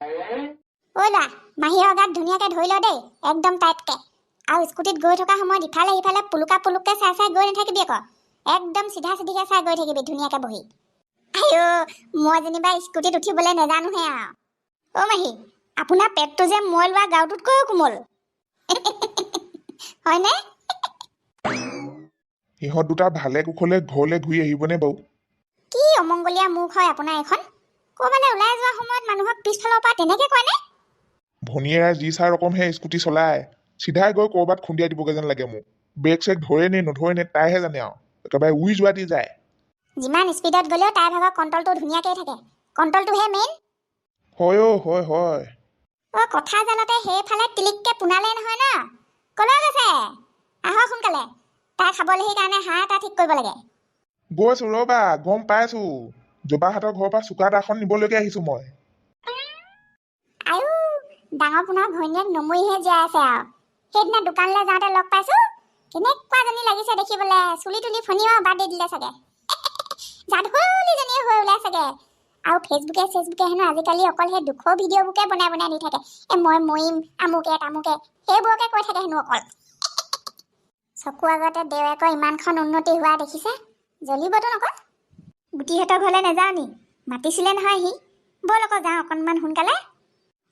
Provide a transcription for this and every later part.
ঐ ল'ৰা, মাহীৰ গাত ধুনীয়াকৈ ধৰি ল দেই, একদম টাইটকৈ। আৰু স্কুটিত গৈ থকা সময়ত ইফালে সিফালে পুলুকা পুলুককৈ চাই চাই গৈ নাথাকিবি আকৌ। একদম চিধা চিধিকৈ চাই গৈ থাকিবি ধুনীয়াকৈ বহি। আইঅ, মই যেনিবা স্কুটিত উঠিবলৈ নাজানোহে আৰু। অ' মাহী, আপোনাৰ পেটটো যে মই লোৱা গাৰুটোতকৈও কোমল। হয়নে? সিহঁত দুটা ভালে কুশলে ঘৰলৈ ঘূৰি আহিবনে বাৰু? কি অমংগলীয়া মুখ হয় আপোনাৰ এখন। ক'ৰবালৈ ওলাই যোৱাৰ সময়ত মানুহক পিছফালৰ পৰা তেনেকৈ কয়নে? ভনীয়েৰা যি চাই ৰকমহে স্কুটি চলাই, চিধাই গৈ ক'ৰবাত খুন্দিয়াই দিবগৈ যেন লাগে মোক। ব্ৰেক চেক ধৰে নে নধৰে নে তাইহে জানে আৰু, একেবাৰে উৰি যোৱা দি যায়। যিমান স্পীডত গ'লেও তাইৰ ভাগৰ কণ্ট্ৰলটো ধুনীয়াকৈ থাকে। কণ্ট্ৰলটোহে মেইন। হয় অ' হয় হয়। অ' কথা জালতে সেইফালে টিলিককৈ পোনালে নহয় ন। ক'লৈ গৈছে? আহক সোনকালে। তাই খাবলৈহি কাৰণে হাঁহ এটা ঠিক কৰিব লাগে। গৈছো ৰ'বা, গম পাইছো। জোবাহঁতৰ ঘৰৰ পৰা চুকা দাখন নিবলৈকে আহিছো মই। আয়ু, ডাঙৰ পুনৰ ঘৈণীয়েক নমৰিহে জীয়াই আছে আৰু। সেইদিনা দোকানলৈ যাওঁতে লগ পাইছো, কেনেকুৱাজনী লাগিছে দেখিবলৈ। চুলি তুলি ফণিও বাদ দি দিলে চাগে। যাধুলীজনী হৈ ওলাই চাগে। আৰু ফেচবুকে হেনো আজিকালি অকল সেই দুখৰ ভিডিঅ'বোৰকে বনাই বনাই দি থাকে। মই মৰিম, আমুকে তামুকে, সেইবোৰকে কৈ থাকে হেনো অকল। চকু আগতে দেউয়েকৰ ইমানখন উন্নতি হোৱা দেখিছে, জ্বলিবতো নকল। গুটিহঁতৰ ঘৰলৈ নাযাওঁ নি? মাতিছিলে নহয় সি। ব'ল আকৌ যাওঁ অকণমান সোনকালে।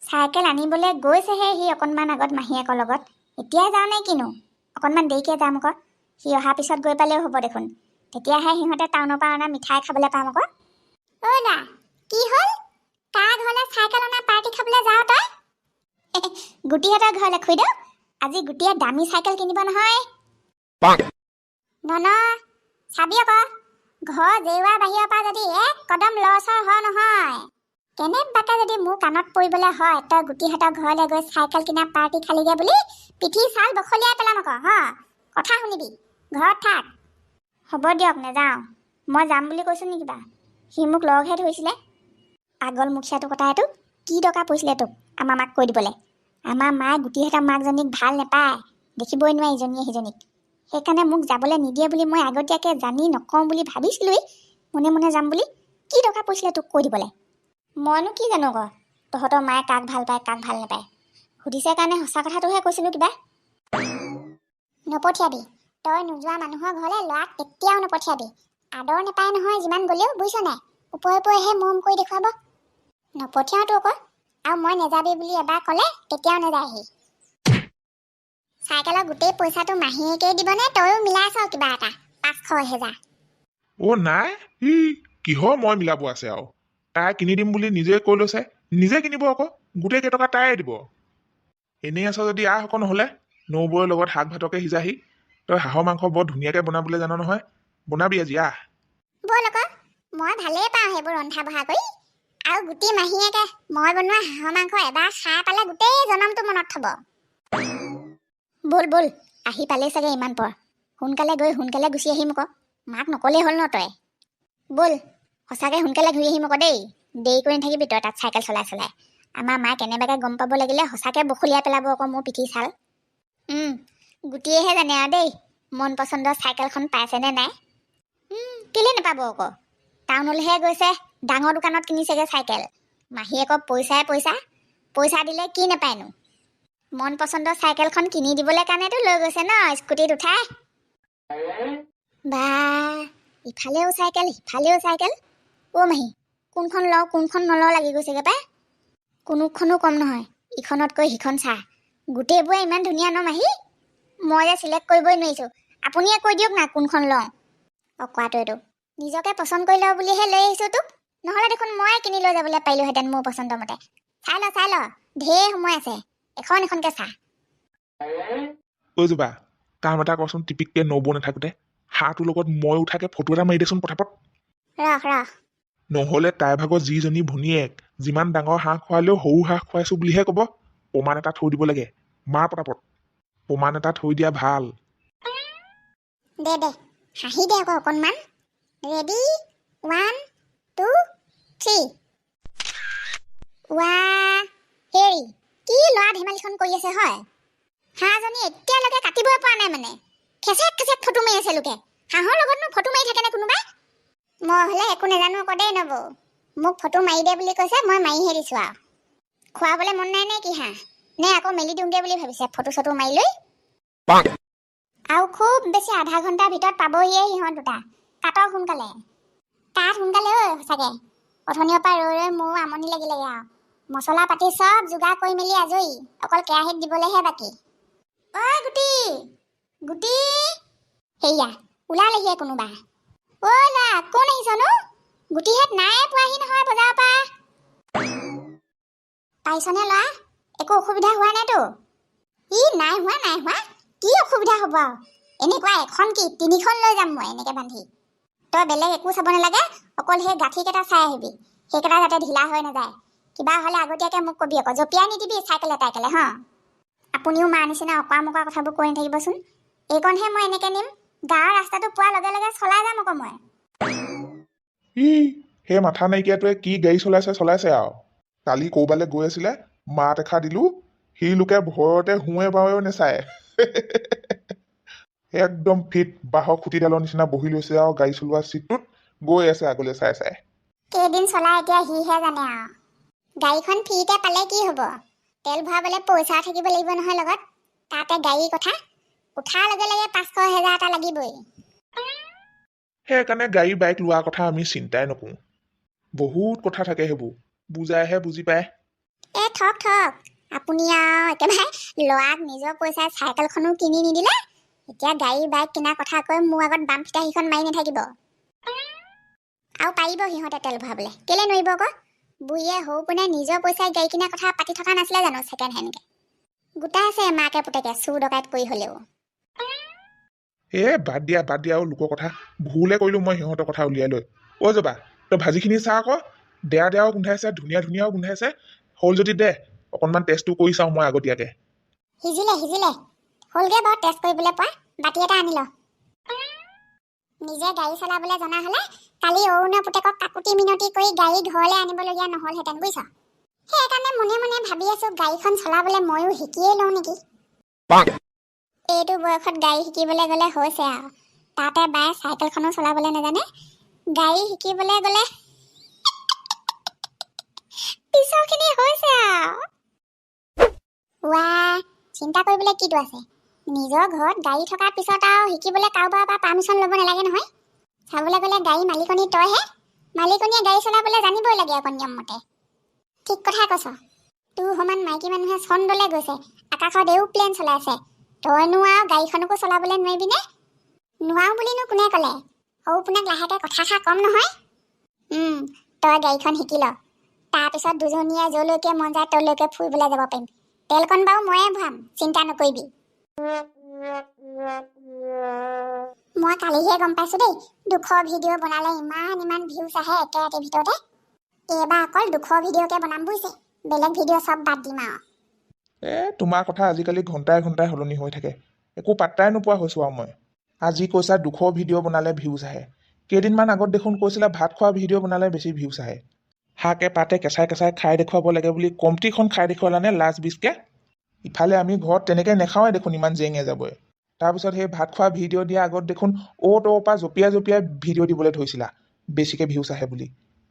চাইকেল আনিবলৈ গৈছেহে সি অকণমান আগত মাহীয়েকৰ লগত। এতিয়াই যাওঁ নে কিনো? অকণমান দেৰিকৈ যাম আকৌ। সি অহাৰ পিছত গৈ পালেও হ'ব দেখোন। তেতিয়াহে সিহঁতে টাউনৰ পৰা অনা মিঠাই খাবলৈ পাম আকৌ। ঐ না, কি হ'ল? কাৰ ঘৰলৈ চাইকেল অনা পাৰ্টি খাবলৈ যাওঁ তই? গুটিহঁতৰ ঘৰলৈ খুইদেউ। আজি গুটিয়ে দামী চাইকেল কিনিব নহয়। নন, চাবি আকৌ। ঘৰ জেওৱা বাহিৰৰ পৰা যদি এক কদম লৰচৰ হয় নহয়, কেনেবাকে যদি মোৰ কাণত পৰিবলৈ হয়, তই গুটিহঁতৰ ঘৰলৈ গৈ চাইকেল কিনা পাৰ্টি খালিগে বুলি পিঠি ছাল বখলিয়াই পেলাম আকৌ। হ, কথা শুনিবি, ঘৰত থাক। হ'ব দিয়ক, নাযাওঁ। মই যাম বুলি কৈছোঁ নি কিবা? সি মোক লগহে ধৰিছিলে। আগল মুখীয়াটো কটাইটো কি দৰকাৰ পৰিছিলে তোক আমাৰ মাক কৈ দিবলৈ? আমাৰ মায়ে গুটিহঁতৰ মাকজনীক ভাল নাপায়, দেখিবই নোৱাৰে ইজনীয়ে সিজনীক। সেইকাৰণে মোক যাবলৈ নিদিয়ে বুলি মই আগতীয়াকৈ জানি নকওঁ বুলি ভাবিছিলোঁৱেই, মনে মনে যাম বুলি। কি দৰকাৰ পৰিছিলে তোক কৈ দিবলৈ? মইনো কি জানো আকৌ তহঁতৰ মায়ে কাক ভাল পায় কাক ভাল নাপায়। সুধিছে কাৰণে সঁচা কথাটোহে কৈছিলোঁ কিবা। নপঠিয়াবি, তই নোযোৱা মানুহৰ ঘৰলৈ ল'ৰাক কেতিয়াও নপঠিয়াবি। আদৰ নাপায় নহয় যিমান গ'লেও, বুজিছ নাই? ওপৰে ওপৰেহে মৰম কৰি দেখুৱাব। নপঠিয়াওতো আকৌ, আৰু মই নেযাবি বুলি এবাৰ ক'লে কেতিয়াও নাযায়হি। চাইকেলৰ গোটেই পইচাটো মাহীয়েকেই দিবনে তইও মিলাই আছ কিবা এটা? 500-1000। অ' নাই, কিহৰ মই মিলাব আছে আৰু? তাই কিনি দিম বুলি নিজে কৈ লৈছে, নিজে কিনিব আকৌ। গোটেই কেইটকা তাইয়ে দিব। এনেই আছ যদি আহ আকৌ, নহ'লে নৌবৈৰ লগত শাক ভাতকে সিজাহি। তই হাঁহৰ মাংস বৰ ধুনীয়াকৈ বনাবলৈ জান নহয়, বনাবি আজি আহ। ব'ল আকৌ, মই ভালেই পাওঁ সেইবোৰ ৰন্ধা বঢ়া কৰি। আৰু গুটি মাহীয়েকে মই বনোৱা হাঁহৰ মাংস এবাৰ খাই পালে গোটেই জনমটো মনত থ'ব। ব'ল ব'ল, আহি পালেই চাগে ইমান পৰ। সোনকালে গৈ সোনকালে গুচি আহিম আকৌ। মাক নকলেই হ'ল ন তই? ব'ল, সঁচাকৈ সোনকালে ঘূৰি আহিম আকৌ দেই। দেৰি কৰি নাথাকিবি তই তাত চাইকেল চলাই চলাই। আমাৰ মায়ে কেনেবাকৈ গম পাব লাগিলে সঁচাকৈ বখলিয়াই পেলাব আকৌ মোৰ পিঠি ছাল। গুটিয়েহে জানে আৰু দেই মন পচন্দৰ চাইকেলখন পাইছেনে নাই। কেলে নাপাব আকৌ? টাউনলৈহে গৈছে, ডাঙৰ দোকানত কিনিছেগৈ চাইকেল। মাহীয়েকৰ পইচা দিলে কি নাপায়নো? মন পচন্দৰ চাইকেলখন কিনি দিবলৈ কাৰণেতো লৈ গৈছে ন স্কুটিত উঠাই। বা, ইফালেও চাইকেল সিফালেও চাইকেল। অ' মাহী, কোনখন লওঁ কোনখন নলওঁ লাগি গৈছেগৈ পাই। কোনোখনো কম নহয়, ইখনতকৈ সিখন চাহ। গোটেইবোৰে ইমান ধুনীয়া ন মাহী? মই যে চিলেক্ট কৰিবই নোৱাৰিছোঁ। আপুনিয়ে কৈ দিয়ক না কোনখন লওঁ। কোৱাটো এইটো নিজকে পচন্দ কৰি লওঁ বুলিহে লৈ আহিছোঁ তোক। নহ'লে দেখোন ময়ে কিনি লৈ যাবলৈ পাৰিলোহেঁতেন মোৰ পচন্দ মতে। চাই ল, ঢেৰ সময় আছে, এখনকৈ চাহ। ঐ জোবা, কাম এটা কৰচোন, টিপিককৈ নবৌ নাথাকোঁতে হাঁহটোৰ লগত মই উঠাকে ফটো এটা মাৰি দেচোন পটাপট। ৰহ। নহ'লে তাইৰ ভাগৰ যিজনী ভনীয়েক যিমান ডাঙৰ হাঁহ খোৱালেও সৰু হাঁহ খুৱাইছোঁ বুলিহে ক'ব। প্ৰমাণ এটা থৈ দিব লাগে। মাৰ পটাপট, প্ৰমাণ এটা থৈ দিয়া ভাল। দে, হাঁহি দে আকৌ অকণমান। ৰেডি, 1, 2, 3। হেৰি, কি ল'ৰা ধেমালিখন কৰি আছে হয়? হাঁহজনী এতিয়ালৈকে কাটিবই পৰা নাই মানে। খেচেক ফটো মাৰি আছে লোকে। হাঁহৰ লগতনো ফটো মাৰি থাকেনে কোনোবাই? মই হ'লে একো নাজানো আকৌ দেই নবৌ। মোক ফটো মাৰি দে বুলি কৈছে, মই মাৰিহে দিছোঁ আৰু। খুৱাবলৈ মন নাই নে কি হাঁহ নে আকৌ মেলি দিওঁগে বুলি ভাবিছে ফটো চটো মাৰি লৈ আৰু খুব বেছি আধা ঘণ্টাৰ ভিতৰত পাবহিয়ে সিহঁত দুটা কাটক সোনকালে কাট সোনকালে ঐ সঁচাকে অথনিৰ পৰা ৰৈ ৰৈ মোৰ আমনি লাগিলেগে আৰু মছলা পাতি চব যোগাৰ কৰি মেলি আজৰি অকল কেৰাহীত দিবলৈহে বাকী ঐ গুটি গুটি সেয়া ওলালেহিয়ে কোনোবা ঐ ল'ৰা কোন আহিছনো গুটিহেঁত নাই পোৱাহি নহয় বজাৰৰ পৰা পাইছনে ল'ৰা একো অসুবিধা হোৱা নাইতো নাই হোৱা কি অসুবিধা হ'ব আৰু এনেকুৱা এখন কি 3খন লৈ যাম মই এনেকে বান্ধি তই বেলেগ একো চাব নালাগে অকল সেই গাঁঠিকেইটা চাই আহিবি সেইকেইটা যাতে ঢিলা হৈ নাযায় কিবা হ'লে আগতীয়াকৈ মোক কবি আকৌ জঁপিয়াই নিদিবি চাইকেলে টাইকেলে হা আপুনিও মাৰ নিচিনা অকৰা মকৰা কথাবোৰ কৈ নাথাকিবচোন এইকণহে মই এনেকৈ নিম গাঁৱৰ ৰাস্তাটো পোৱাৰ লগে লগে চলাই যাম আকৌ মই সেই মাথা নাইকিয়াটোৱে কি গাড়ী চলাইছে আৰু কালি ক'ৰবালৈ গৈ আছিলে মাত এষাৰ দিলো সি লোকে ভয়তে হুঁৱে বাৱেও নেচায় একদম ফিট বাঁহৰ খুঁটিডালৰ নিচিনা বহি লৈছে আৰু গাড়ী চলোৱা চিটটোত গৈ আছে আগলৈ চাই চাই কেইদিন চলাই এতিয়া সিহে জানে আৰু গাড়ীখন ফ্ৰীতে পালে কি হ'ব তেল ভৰাবলৈ পইচা থাকিব লাগিব নহয় লগত তাতে গাড়ীৰ কথা উঠাৰ লগে লগে 500,000 এটা লাগিবই সেইকাৰণে গাড়ী বাইক লোৱাৰ কথা আমি চিন্তাই নকৰোঁ বহুত কথা থাকে সেইবোৰ বুজাইহে বুজি পায় ঠক আপুনি আৰু একেবাৰে ল'ৰাক নিজৰ পইচাৰে চাইকেলখনো কিনি নিদিলে এতিয়া গাড়ী বাইক কিনা কথা কৈ মোৰ আগত বাম ফিটা সিখন মাৰি নাথাকিব আৰু পাৰিব সিহঁতে তেল ভৰাবলৈ কেলে নোৱাৰিব আকৌ বুঢ়ীয়ে সৰু পোনে নিজৰ পইচাৰে গাড়ী কিনা কথা পাতি থকা নাছিলে জানো ছেকেণ্ড হেণ্ডকে গোটাই আছে মাকে পুতেকে চুৰ ডকাইত কৰি হ'লেও বাদ দিয়া আৰু লোকৰ কথা ভুলে কৰিলোঁ মই সিহঁতৰ কথা উলিয়াই লৈ যাবা তই ভাজিখিনি চা আকৌ দেয়াও গোন্ধাইছে ধুনীয়াও গোন্ধাইছে হ'ল যদি দে অকণমান টেষ্টটো কৰি চাওঁ মই আগতীয়াকৈ সিজিলে হ'লগে বাৰু টেষ্ট কৰিবলৈ পোৱা বাতি এটা আনি ল নিজে গাড়ী চলাবলৈ জনা হ'লে কালি অৰুণৰ পুতেকক কাকুতি মিনতি কৰি গাড়ী ঘৰলৈ আনিবলগীয়া নহ'লহেঁতেন বুজিছ সেইকাৰণে মনে মনে ভাবি আছো গাড়ীখন চলাবলৈ ময়ো শিকিয়েই লওঁ নেকি এইটো বয়সত গাড়ী শিকিবলৈ গ'লে হৈছে আৰু তাতে বায়ে চাইকেলখনো চলাবলৈ নাজানে গাড়ী শিকিবলৈ গ'লে পিছৰখিনি হৈছে আৰু চিন্তা কৰিবলৈ কিটো আছে নিজৰ ঘৰত গাড়ী থকাৰ পিছত আৰু শিকিবলৈ কাৰোবাৰ পৰা পাৰ্মিশ্যন ল'ব নালাগে নহয় চাবলৈ গ'লে গাড়ী মালিকনী তইহে মালিকনীয়ে গাড়ী চলাবলৈ জানিবই লাগে আকৌ নিয়ম মতে ঠিক কথা কৈছ তোৰ সমান মাইকী মানুহে চন্দলৈ গৈছে আকাশত এৰোপ্লেন চলাইছে তইনো আৰু গাড়ীখনকো চলাবলৈ নোৱাৰিবিনে নোৱাৰো বুলিনো কোনে ক'লে সৰু পোনাক লাহেকৈ কথাষাৰ কম নহয় তই গাড়ীখন শিকি ল তাৰপিছত দুজনীয়ে য'লৈকে মন যায় তলৈকে ফুৰিবলৈ যাব পাৰিম তেলকণ বাৰু ময়ে ভৰাম চিন্তা নকৰিবি মই কালিহে গম পাইছো দেই 200 ভিডিঅ' বনালে ইমান ভিউজ আহে একে ৰাতিৰ ভিতৰতে এইবাৰ অকল 200 ভিডিঅ'কে বনাম বুজিছে বেলেগ ভিডিঅ' চব বাদ দিম আৰু তোমাৰ কথা আজিকালি ঘণ্টাই সলনি হৈ থাকে একো পাত্তাই নোপোৱা হৈছো আৰু মই আজি কৈছা 200 ভিডিঅ' বনালে ভিউজ আহে কেইদিনমান আগত দেখোন কৈছিলা ভাত খোৱা ভিডিঅ' বনালে বেছি ভিউজ আহে শাকে পাতে কেঁচাই খাই দেখুৱাব লাগে বুলি কমটিখন খাই দেখুৱালানে লাজ বিজকে ইফালে আমি ঘৰত তেনেকৈ নেখাওঁৱে দেখোন ইমান জেঙে যাবই তাৰপিছত সেই ভাত খোৱা ভিডিঅ' দিয়া আগত দেখোন ত'ৰ পৰা জঁপিয়াই ভিডিঅ' দিবলৈ থৈছিলা বেছিকৈ ভিউজ আহে বুলি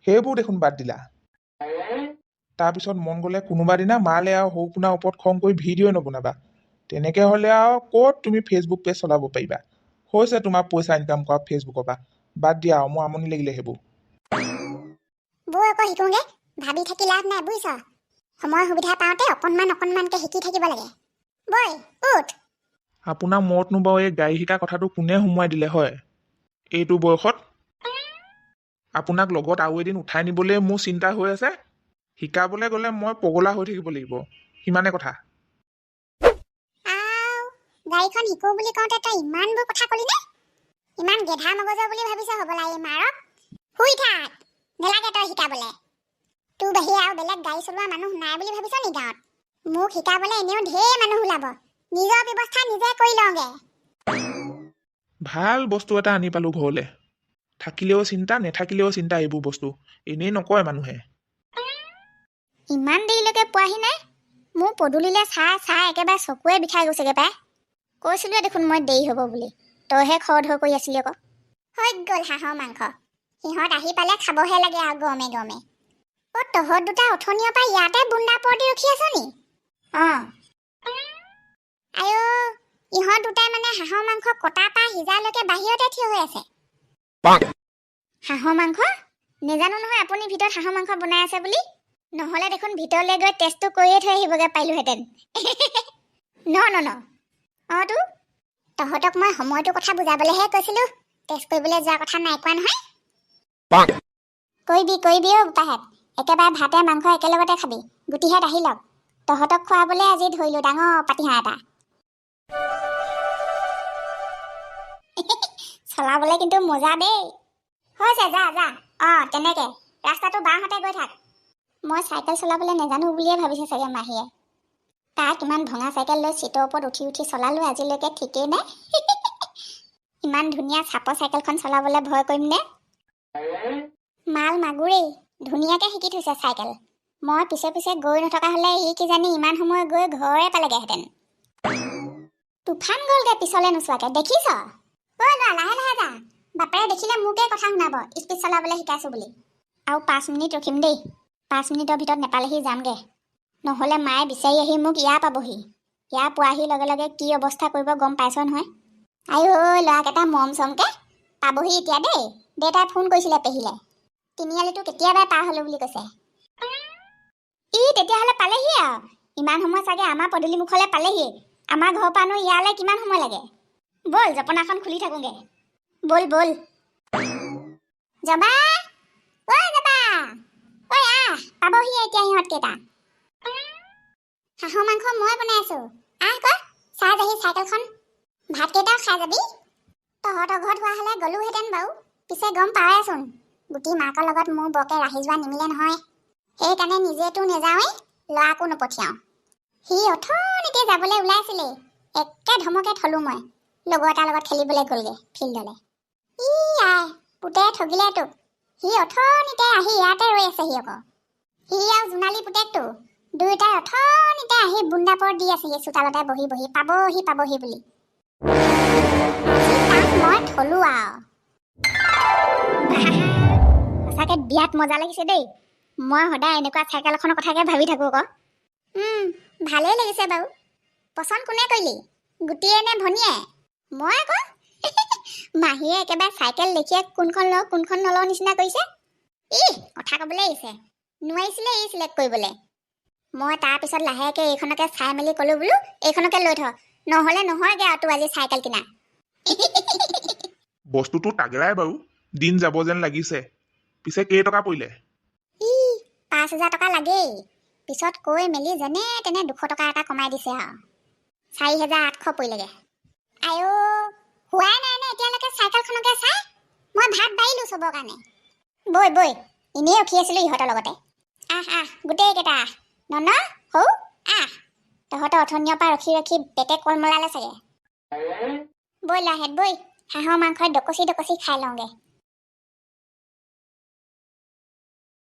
সেইবোৰ দেখোন বাদ দিলা তাৰপিছত মন গ'লে কোনোবা দিনা মালে আৰু সৰু পোনাৰ ওপৰত খং কৰি ভিডিঅ'ই নবনাবা তেনেকৈ হ'লে আৰু ক'ত তুমি ফেচবুক পেজ চলাব পাৰিবা হৈছে তোমাৰ পইচা ইনকাম কৰা ফেচবুকৰ পৰা বাদ দিয়া আৰু মোৰ আমনি লাগিলে সেইবোৰ বৌ আকৌ শিকোগে ভাবি থাকি লাভ নাই বুজিছ সময় সুবিধা পাওঁতে অকণমানকৈ শিকি থাকিব লাগে বৈ উঠ আপোনাৰ মূৰতনো বাৰু এই গাড়ী শিকা কথাটো কোনে সোমোৱাই দিলে হয় এইটো বয়সত আপোনাক লগত আৰু এদিন উঠাই নিবলৈ মোৰ চিন্তা হৈ আছে শিকাবলৈ গ'লে মই পগলা হৈ থাকিব লাগিব সিমানে কথা গাড়ীখন শিকো বুলি কওঁতে তই ইমানবোৰ কথা ক'লি নে ইমান গেধা মগজৰ বুলি ভাবিছ হ'বলা এই মাৰক শুই থাক নেলাগে তই শিকাবলৈ তোৰ বাহিৰে আৰু বেলেগ গাড়ী চলোৱা মানুহ নাই বুলি ভাবিছ নি গাঁৱত মোক শিকাবলৈ এনেও ঢেৰ মানুহ ওলাব নিজৰ ব্যৱস্থা নিজে কৰি লওঁগে ভাল বস্তু এটা আনি পালো ঘৰলৈ থাকিলেও চিন্তা নেথাকিলেও চিন্তা এইবোৰ বস্তু এনেই নকয় মানুহে ইমান দেৰিলৈকে পোৱাহি নাই মোৰ পদূলিলৈ চাই একেবাৰে চকুৱে বিষাই গৈছেগে পাই কৈছিলোৱে দেখোন মই দেৰি হ'ব বুলি তইহে খৰ ধৰ কৰি আছিলি আকৌ হৈ গ'ল হাঁহৰ মাংস সিহঁত আহি পালে খাবহে লাগে আৰু গৰমে অ তহঁত দুটা অথনিৰ পৰা ইয়াতে বুন্দা পৰদি ৰখি আছ নি আইও ইহঁত দুটাই মানে হাঁহৰ মাংস কটাৰ পৰা সিজালৈকে বাহিৰতে থিয় হৈ আছে হাঁহৰ মাংস নেজানো নহয় আপুনি ভিতৰত হাঁহৰ মাংস বনাই আছে বুলি নহলে দেখোন ভিতৰলৈ গৈ টেষ্টটো কৰিয়ে থৈ আহিবগে পাৰিলোহেঁতেন ন তো তহঁতক মই সময়টো কথা বুজাবলৈহে কৈছিলো টেষ্ট কৰিবলৈ যোৱা কথা নাই কোৱা নহয় কৰিবি অ বোপাহেঁত একেবাৰে ভাতে মাংস একেলগতে খাবি গুটিহেঁত আহি লওক তহঁতক খুৱাবলৈ আজি ধৰিলো ডাঙৰ পাতিহাঁহ এটা চলাবলৈ কিন্তু মজা দেই হৈছে যা তেনেকে ৰাস্তাটো বাঁহতে গৈ থাক মই চাইকেল চলাবলৈ নেজানো বুলিয়ে ভাবিছে চাগে মাহীয়ে তাক ইমান ভঙা চাইকেল লৈ চিটৰ ওপৰত উঠি চলালো আজিলৈকে ঠিকেই নাই ইমান ধুনীয়া চাপৰ চাইকেলখন চলাবলৈ ভয় কৰিম নে মাল মাগুৰেই ধুনীয়াকে শিকি থৈছে চাইকেল মই পিছে গৈ নথকা হলে ই কিজানি ইমান সময় গৈ ঘৰে পালেগেহেঁতেন তুফান গ'লগে পিছলে নোচোৱাকে দেখিছ লাহে যা বাপেৰে দেখিলে মোকে কথা শুনাব স্পীড চলাবলৈ শিকাইছো বুলি আৰু 5 মিনিট ৰখিম দেই 5 মিনিটৰ ভিতৰত নেপালেহি যামগে নহ'লে মায়ে বিচাৰি আহি মোক ইয়াৰ পাবহি ইয়াৰ পোৱাহি লগে লগে কি অৱস্থা কৰিব গম পাইছ নহয় আইও ল'ৰাকেইটা মৰম চমকে পাবহি এতিয়া দেই দেউতাই ফোন কৰিছিলে পেহিলে তিনিআলিটো কেতিয়াবাই পাৰ হলো বুলি কৈছে ই তেতিয়াহ'লে পালেহি আৰু ইমান সময় চাগে আমাৰ পদূলিমুখলৈ পালেহি আমাৰ ঘৰৰ পৰানো ইয়ালৈ কিমান সময় লাগে বল জপনাখন খুলি থাকোগে বল জবা ঐ পাবহি এতিয়া ইহঁত কেইটা হাঁহৰ মাংস মই বনাই আছো আকৌ চাই যাহি চাইকেলখন ভাতকেইটাও খাই যাবি তহঁতৰ ঘৰত হোৱা হ'লে গ'লোহেঁতেন বাৰু পিছে গম পাওঁচোন গুটি মাকৰ লগত মোৰ বৰকে ৰাহি যোৱা নিমিলে নহয় সেইকাৰণে নিজেতো নেযাওঁৱেই ল'ৰাকো নপঠিয়াওঁ সি অথনিতে যাবলৈ ওলাইছিলে একে ধমকে থলো মই লগৰ এটাৰ লগত খেলিবলৈ গ'লগে ফিল্ডলৈ পুতে ঠগিলে তোক সি অথনিতে আহি ইয়াতে ৰৈ আছে সি আৰু জোনালী পুতেকটো দুয়োটাই অথনিতে আহি বুন্দাপৰ দি আছে চোতালতে বহি পাবহি বুলি তাক মই থলো আৰু সঁচাকে বিয়াত মজা লাগিছে দেই মই সদায় এনেকুৱা চাইকেল এখনৰ কথাকে ভাবি থাকো আকৌ ভালেই লাগিছে বাৰু পচন্দ কোনে কৰিলি গুটিয়ে নে ভনীয়ে মই আকৌ মাহীয়ে একেবাৰে চাইকেল দেখিয়ে কোনখন লওঁ কোনখন নলওঁ নিচিনা কৰিছে কথা ক'বলৈ আহিছে নোৱাৰিছিলে চিলেক্ট কৰিবলৈ মই তাৰপিছত লাহেকে এইখনকে চাই মেলি ক'লো বোলো এইখনকে লৈ থ নহ'লে নহয়গে আৰু তোৰ আজি চাইকেল কিনা বস্তুটো তাগেৰাই বাৰু দিন যাব যেন লাগিছে পিছে কেইটকা পৰিলে 5,000 টকা লাগেই পিছত কৈ মেলি যেনে তেনে 200 টকা এটা কমাই দিছে আৰু 4,800 পৰিলেগে আইও হোৱাই নাই নে এতিয়ালৈকে চাইকেলখনকে চাই মই ভাত বাঢ়িলো চবৰ কাৰণে বৈ এনেই ৰখি আছিলো ইহঁতৰ লগতে গোটেই কেইটা হৌ তহঁতৰ অথনিৰ পৰা ৰখি পেটে কলমলালে চাগে বৈ লাহেত বৈ হাঁহৰ মাংসই ডকচি খাই লওঁগে